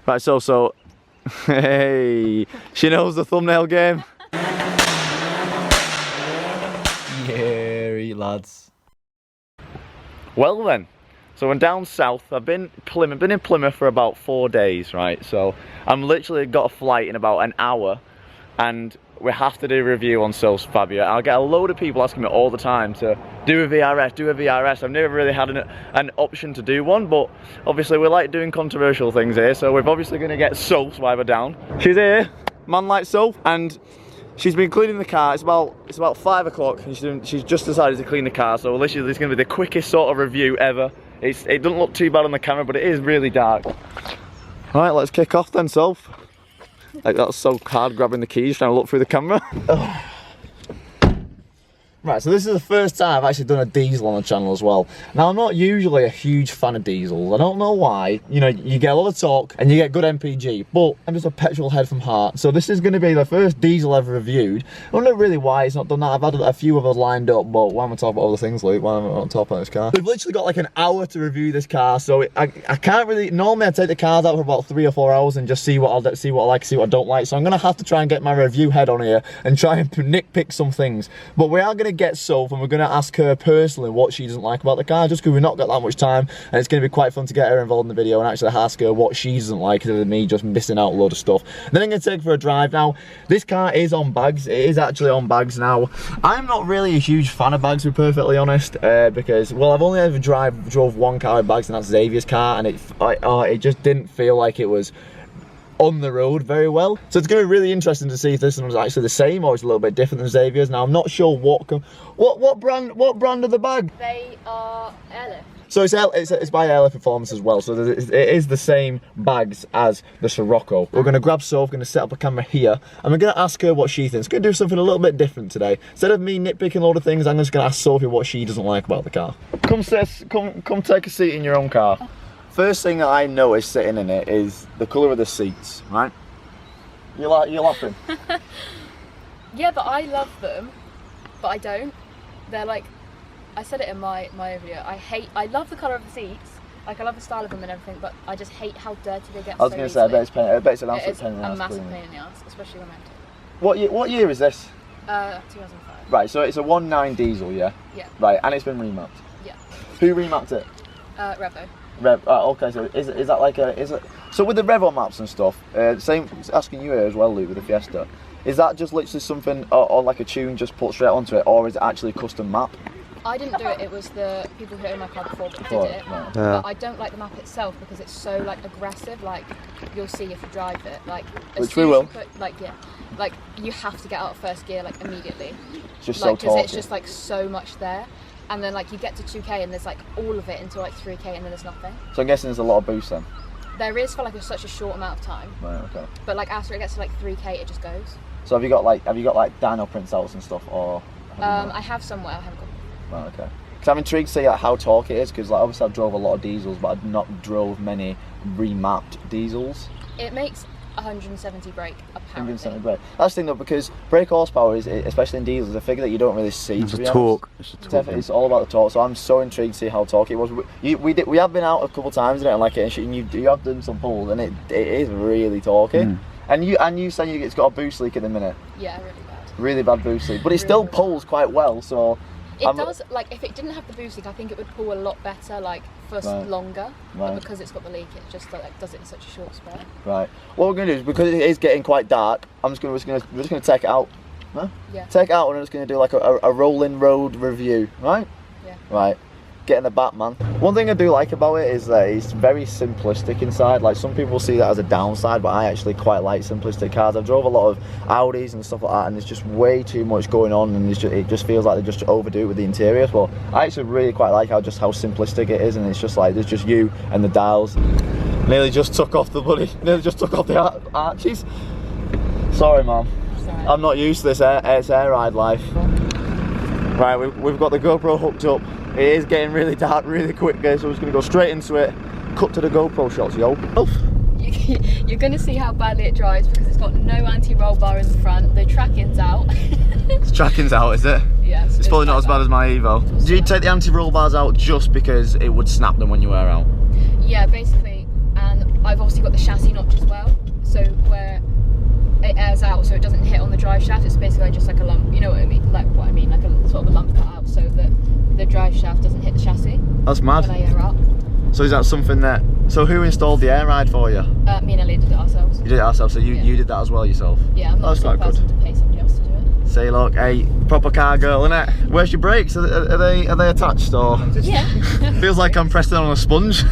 Right, so, hey, she knows the thumbnail game. Yeah, lads. Well then, so I'm down south. I've been in Plymouth for about 4 days, right? So I'm literally got a flight in about an hour, and we have to do a review on Sophie Fabia. I'll get a load of people asking me all the time to do a VRS, I've never really had an option to do one, but obviously we like doing controversial things here, so we're obviously going to get Sophie while we're down. She's here, man like Sophie, and she's been cleaning the car. It's about 5 o'clock, and she's just decided to clean the car, so literally this is going to be the quickest sort of review ever. It doesn't look too bad on the camera, but it is really dark. Right, let's kick off then, Sophie. Like, that's so hard grabbing the keys trying to look through the camera. Right, so this is the first time I've actually done a diesel on the channel as well. Now, I'm not usually a huge fan of diesels. I don't know why. You know, you get a lot of torque and you get good MPG, but I'm just a petrol head from heart. So this is going to be the first diesel ever reviewed. I don't know really why it's not done that. I've had a few of us lined up, but why am I talking about other things, Luke? Why am I not talking about this car? We've literally got like an hour to review this car, so I can't really. Normally I take the cars out for about 3 or 4 hours and just see what I like, see what I don't like. So I'm going to have to try and get my review head on here and try and nitpick some things. But we are going to get Sophie, and we're going to ask her personally what she doesn't like about the car, just because we've not got that much time, and it's going to be quite fun to get her involved in the video and actually ask her what she doesn't like, instead of me just missing out a load of stuff. Then I'm going to take her for a drive. Now, this car is on bags. It is actually on bags now. I'm not really a huge fan of bags, to be perfectly honest, because, well, I've only ever drove one car with bags, and that's Xavier's car, and it just didn't feel like it was on the road very well. So it's going to be really interesting to see if this one was actually the same or it's a little bit different than Xavier's. Now, I'm not sure what brand are the bag? They are Airlift. So it's by Airlift Performance as well. So it is the same bags as the Sirocco. We're going to grab Sophie, going to set up a camera here, and we're going to ask her what she thinks. Going to do something a little bit different today. Instead of me nitpicking a load of things, I'm just going to ask Sophie what she doesn't like about the car. Come take a seat in your own car. First thing that I noticed sitting in it is the colour of the seats, right? You're laughing? Yeah, but I love them, but I don't. They're like, I said it in my video, I love the colour of the seats, like I love the style of them and everything, but I just hate how dirty they get. I was going to say, I bet it's an absolute pain in the ass. It's a massive pain in the ass, especially when empty. What year is this? 2005. Right, so it's a 1.9 diesel, yeah? Yeah. Right, and it's been remapped? Yeah. Who remapped it? Revo. Okay, so is that like so with the Revo maps and stuff, same asking you here as well, Luke, with the Fiesta, is that just literally something on like a tune just put straight onto it, or is it actually a custom map? I didn't do it, it was the people who owned my car before that did it. Right. Yeah. But I don't like the map itself because it's so like aggressive, like you'll see if you drive it, like which we will. Like you have to get out of first gear like immediately. It's just like, so torquey. It's just like so much there. And then like you get to 2k and there's like all of it into like 3k and then there's nothing. So I'm guessing there's a lot of boost then? There is for like such a short amount of time. Right, okay. But like after it gets to like 3k it just goes. So have you got like dyno printouts and stuff, or? I have somewhere, I haven't got. Right, okay. Because I'm intrigued to see like how torquey it is, because like obviously I've drove a lot of diesels, but I've not drove many remapped diesels. It makes 170 brake apparently. 170 brake. That's the thing though, because brake horsepower is, especially in diesels, a figure that you don't really see. It's a torque. It's all about the torque. So I'm so intrigued to see how torquey it was. We have been out a couple of times in it and like it, and you have done some pulls, and it is really torquey. And you saying it's got a boost leak at the minute. Yeah, really bad. Really bad boost leak, but it still pulls quite well. So it does. Like if it didn't have the boost leak, I think it would pull a lot better, like for longer. But because it's got the leak, it just like does it in such a short spell. Right. What we're gonna do is, because it is getting quite dark, we're just gonna take it out. Huh? Yeah. Take it out, and we're just gonna do like a rolling road review, right? Yeah. Right. Get in the Batman. One thing I do like about it is that it's very simplistic inside. Like some people see that as a downside, but I actually quite like simplistic cars. I've drove a lot of Audis and stuff like that, and there's just way too much going on, and it just feels like they just overdo it with the interior. But I actually really quite like how simplistic it is, and it's just like there's just you and the dials. Nearly just took off the arches. Sorry, Mum. I'm not used to this air ride life. Right, we've got the GoPro hooked up. It is getting really dark really quick, guys, so we're just going to go straight into it, cut to the GoPro shots, yo. You're going to see how badly it drives because it's got no anti-roll bar in the front, the tracking's out. The tracking's out, is it? Yeah. It's probably not as bad as my Evo. Do you take the anti-roll bars out just because it would snap them when you wear out? Yeah, basically, and I've obviously got the chassis notch as well, so where it airs out, so it doesn't hit on the drive shaft. It's basically just like a lump. You know what I mean? Like what I mean, like a sort of a lump cut out, so that the drive shaft doesn't hit the chassis. That's mad. When I air out. So is that something that? So who installed the air ride for you? Me and Ellie did it ourselves. You did it ourselves. So you did that as well yourself. Yeah, I'm not the person to pay somebody else to do it. Say, look, hey, proper car girl, innit? Where's your brakes? Are they attached or? Yeah. Feels like I'm pressing on a sponge.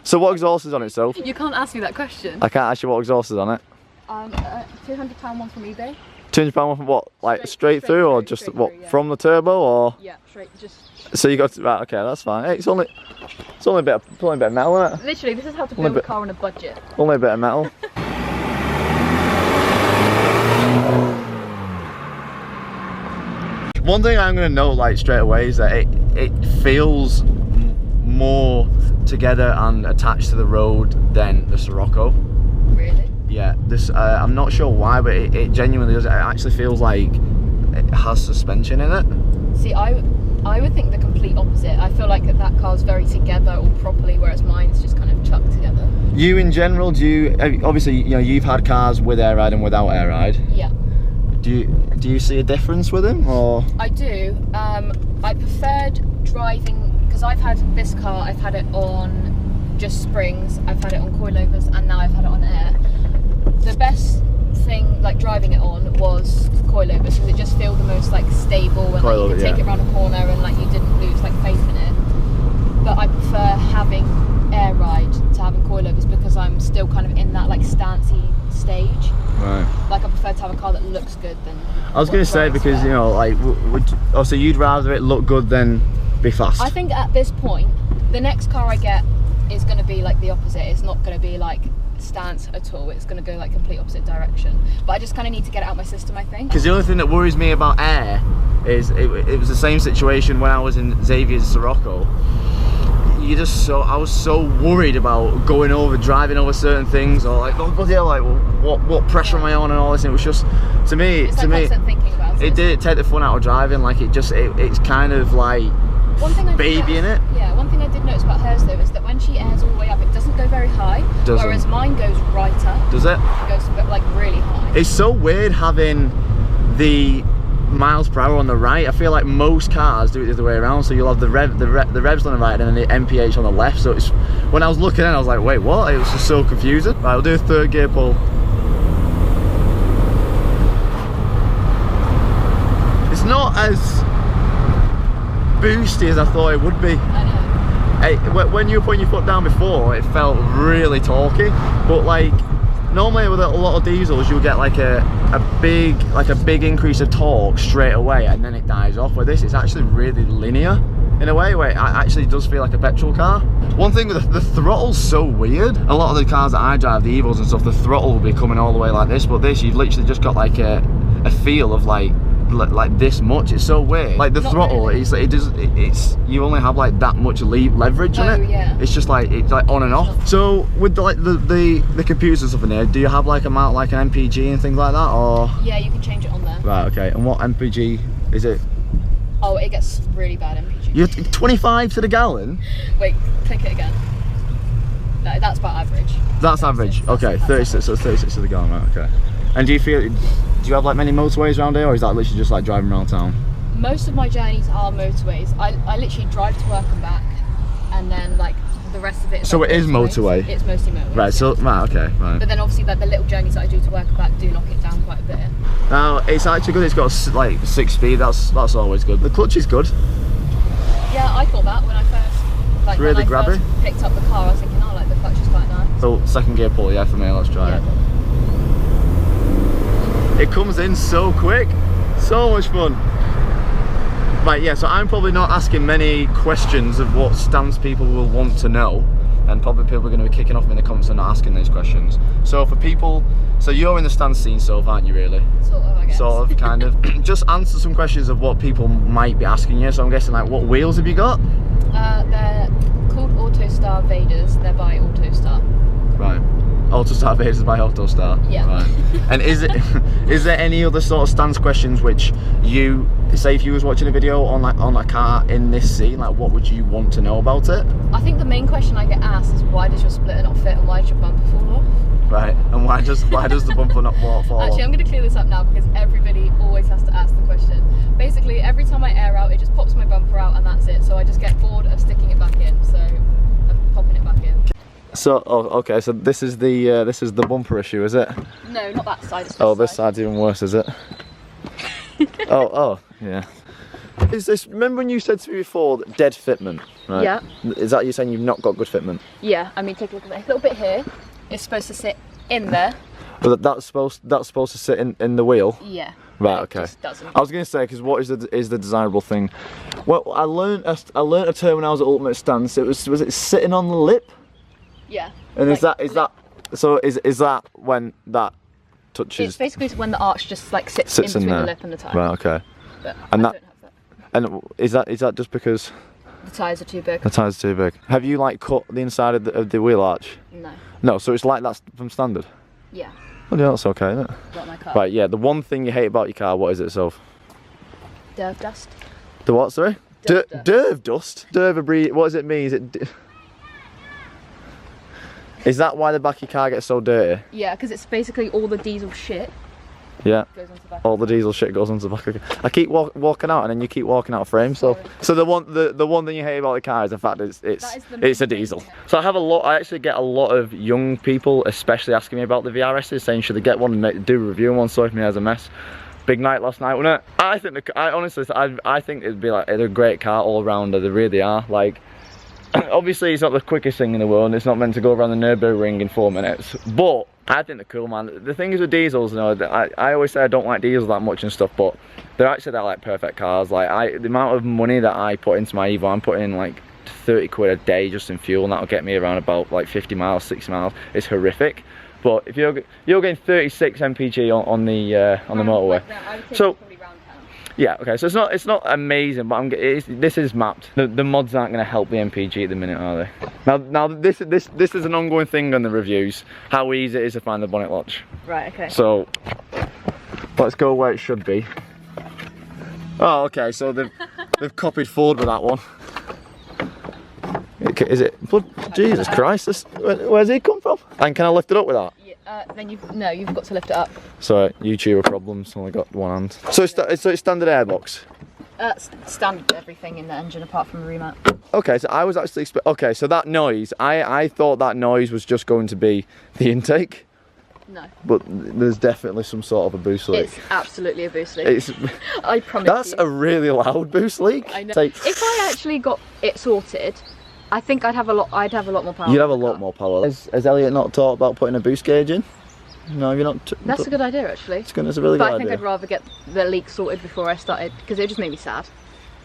So what exhaust is on it, Soph? You can't ask me that question. I can't ask you what exhaust is on it. £200 one from eBay. £200 one from what? Like straight through or just what? Through, yeah. From the turbo or? Yeah, straight. Just. So you got to, right? Okay, that's fine. Hey, it's only a bit of metal, isn't it? Literally, this is how to build a car on a budget. Only a bit of metal. One thing I'm going to note like straight away is that it feels more together and attached to the road than the Sirocco. Really? Yeah, this I'm not sure why, but it genuinely does. It actually feels like it has suspension in it. See, I would think the complete opposite. I feel like that car's very together all properly, whereas mine's just kind of chucked together. You in general, obviously you've had cars with air ride and without air ride. Yeah. Do you see a difference with them, or? I do. I preferred driving because I've had this car. I've had it on just springs. I've had it on coilovers, and now I've had it on air. The best thing, like driving it on, was coilovers because it just felt the most like stable and like, you could take it around a corner and like you didn't lose like faith in it. But I prefer having air ride to having coilovers because I'm still kind of in that like stancy stage. Right. Like I prefer to have a car that looks good than. I was going to say because you know like so you'd rather it look good than be fast. I think at this point, the next car I get is going to be like the opposite. It's not going to be like stance at all. It's going to go like complete opposite direction. But I just kind of need to get it out my system, I think. Because the only thing that worries me about air is it was the same situation when I was in Xavier's Sirocco. I was so worried about driving over certain things, or like, oh bloody hell, like what pressure am I on and all this. And it was just to me thinking about it did take the fun out of driving. Like it's kind of like babying it. Yeah, one thing I did notice about hers though is that when she airs all the way up, it doesn't go very high. Whereas mine goes right up. Does it? It goes like really high. It's so weird having the miles per hour on the right. I feel like most cars do it the other way around, so you'll have the revs on the right and then the MPH on the left. So it's, when I was looking at it, I was like, wait, what? It was just so confusing. Right, we'll do a third gear pull. It's not as boosty as I thought it would be. I know. When you were putting your foot down before, it felt really torquey, but like normally with a lot of diesels you'll get like a big increase of torque straight away and then it dies off. With this, it's actually really linear in a way where it actually does feel like a petrol car. One thing with the throttle's so weird. A lot of the cars that I drive, the Evos and stuff, the throttle will be coming all the way like this, but this you've literally just got like a feel of like this much. It's so weird. Like the throttle, really. It's you only have like that much leverage on it. Yeah. It's just like it's like on and off. So with the computers and stuff in there, do you have like an MPG and things like that, or? Yeah, you can change it on there. Right. Okay. And what MPG is it? Oh, it gets really bad MPG. You're 25 to the gallon. Wait, click it again. No, that's about average. That's average. Okay, 36. So 36 to the gallon. Right. Okay. And do you have like many motorways around here, or is that literally just like driving around town? Most of my journeys are motorways. I literally drive to work and back, and then like the rest of it is. So like it is motorway? It's mostly motorway. Right, so, right, okay, right. But then obviously like the little journeys that I do to work and back do knock it down quite a bit. Now, it's actually good, it's got like 6 speed, that's always good. The clutch is good. Yeah, I thought that when I first, like, really when I first picked up the car, I was thinking, oh, like the clutch is quite nice. So, second gear pull, yeah, for me, let's try it. It comes in so quick, so much fun. Right, yeah, so I'm probably not asking many questions of what stance people will want to know, and probably people are going to be kicking off in the comments and not asking these questions. So for people, so you're in the stance scene, Soph, aren't you really? Sort of, I guess. Sort of, kind of. Just answer some questions of what people might be asking you. So I'm guessing like, what wheels have you got? They're called Autostar Vaders, they're by Autostar. Right. Autostar Vaders by Autostar. Yeah. Right. And is there any other sort of stance questions which you say if you was watching a video on a car in this scene, like what would you want to know about it? I think the main question I get asked is why does your splitter not fit and why does your bumper fall off? Right, and why does the bumper not fall off? Actually, I'm going to clear this up now because everybody always has to ask the question. Basically, every time I air out, it just pops my bumper out and that's it. So I just get bored of sticking it back in, so I'm popping it back in. So, okay, so this is the bumper issue, is it? No, not that side. It's This side's even worse, is it? oh, yeah. Is this? Remember when you said to me before that dead fitment? Right? Yeah. Is that you saying you've not got good fitment? Yeah. I mean, take a look at this little bit here. It's supposed to sit in there. But that's supposed to sit in the wheel. Yeah. Right. Okay. It just doesn't. I was going to say, because what is the desirable thing? Well, I learned a term when I was at Ultimate Stance. Was it sitting on the lip? Yeah. And like, is that when that touches? It's basically when the arch just like sits in between the lip and the tyre. Right. Okay. But And I that. don't have that. And is that just because The tyres are too big. the tyres are too big? Have you like cut the inside of the wheel arch? No. No. So it's like that's from standard. Yeah. Well, yeah, that's okay, isn't it? Not my car. Right. Yeah. The one thing you hate about your car, what is it, Soph? Derv dust. The what? Sorry. Derv dust. Derv dust. Derv breed. What does it mean? Is that why the back of your car gets so dirty? Yeah, because it's basically all the diesel shit Yeah. goes onto the back. All the diesel shit goes onto the back of the car. I keep walking out and then you keep walking out of frame. So the one thing you hate about the car is the fact that it's a diesel. So I actually get a lot of young people, especially asking me about the VRSs, saying should they get one and do a review on one. So if me as a mess. Big night last night, wasn't it? I think it'd be like, they're a great car all around. They really are. Like, obviously it's not the quickest thing in the world. It's not meant to go around the Nürburgring in 4 minutes. But I think they're cool, man. The thing is with diesels, you know, I always say I don't like diesels that much and stuff, but they're like perfect cars. Like the amount of money that I put into my Evo, I'm putting in like 30 quid a day just in fuel, and that'll get me around about like 50 miles, 60 miles. It's horrific. But if you're getting 36 mpg on the motorway, so yeah, okay. So it's not amazing, but this is mapped. The mods aren't going to help the MPG at the minute, are they? Now this is an ongoing thing on the reviews. How easy it is to find the bonnet latch. Right. Okay. So let's go where it should be. Oh, okay. So they've copied Ford with that one. Is it? Jesus Christ! Where's he come from? And can I lift it up with that? Yeah, then you've got to lift it up. Sorry, YouTuber problems. Only got one hand. So it's standard airbox. Standard everything in the engine apart from a remat. Okay, so I was actually okay. So that noise, I thought that noise was just going to be the intake. No. But there's definitely some sort of a boost leak. It's absolutely a boost leak. I promise. That's a really loud boost leak. I know. If I actually got it sorted, I think I'd have a lot more power. You'd have a lot more power. Has Elliot not thought about putting a boost gauge in? No, you're not. That's a good idea, actually. It's a really good idea. But I think I'd rather get the leak sorted before I started, because it just made me sad.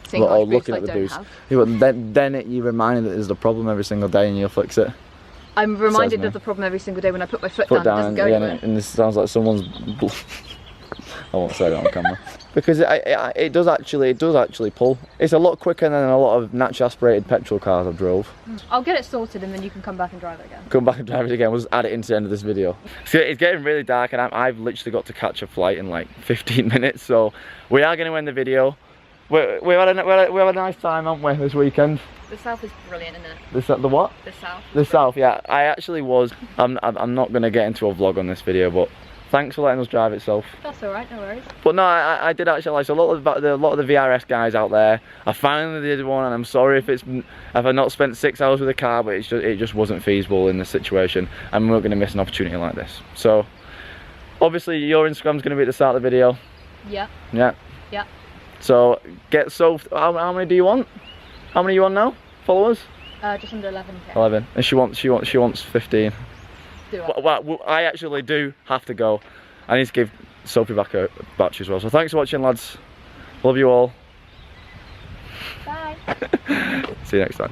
Seeing Well, how much boost looking I at the don't boost. have. Yeah, but then you're reminded that there's a problem every single day and you'll fix it. I'm reminded me. of the problem every single day when I put my foot down. It doesn't go anywhere. and this sounds like someone's. I won't say that on camera. Because it does actually pull. It's a lot quicker than a lot of naturally aspirated petrol cars I've drove. I'll get it sorted and then you can come back and drive it again. Come back and drive it again. We'll just add it into the end of this video. So it's getting really dark and I've literally got to catch a flight in like 15 minutes. So we are going to end the video. We had a nice time, haven't we, this weekend? The south is brilliant, isn't it? The what? The south. The south, yeah. I actually was. I'm not going to get into a vlog on this video, but thanks for letting us drive it, Soph. That's alright, no worries. But no, I did actually like, so a lot of the VRS guys out there, I finally did one, and I'm sorry if I've not spent 6 hours with the car, but it just wasn't feasible in this situation, and we're going to miss an opportunity like this. So obviously your Instagram's going to be at the start of the video. Yeah. Yeah. Yeah. So get Soph. How many do you want? How many are you on now? Followers? Just under 11k. 11, and she wants 15. Do I? Well, I actually do have to go. I need to give Sophie back a batch as well. So thanks for watching, lads. Love you all. Bye. See you next time.